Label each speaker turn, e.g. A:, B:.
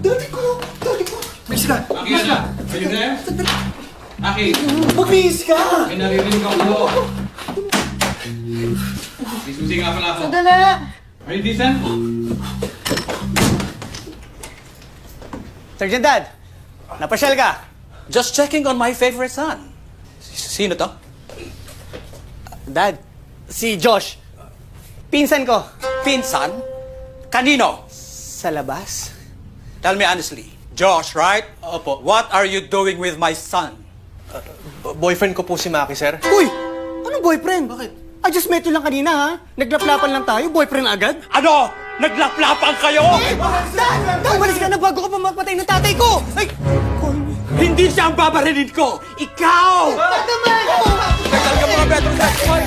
A: Daddy ko! Daddy ko! Bihis ka!
B: Aki, ano? Are you there? Aki,
A: Magbihis ka!
B: may naririnig ako. Susi nga pala ako.
C: Sandali!
B: Are you decent?
D: Sergeant Dad, napasyal ka?
E: Just checking on my favorite son. Sino to?
D: Dad, si Josh. Pinsan ko.
E: Pinsan? Kanino?
D: Sa labas?
E: Tell me honestly. Josh, right?
F: Opo.
E: What are you doing with my son?
F: Boyfriend ko po si Maki, sir.
D: Uy! Anong boyfriend? Bakit? I just met you lang kanina, ha? Naglaplapan lang tayo, boyfriend agad?
E: Ano? Naglaplapan kayo?
D: Dad! Dad, walis ka na bago ka pa mapatay ng tatay ko! Ay!
E: Hindi siya ang babarilin ko! Ikaw!
D: Dad naman!
E: Tagal ka mga bedroom section!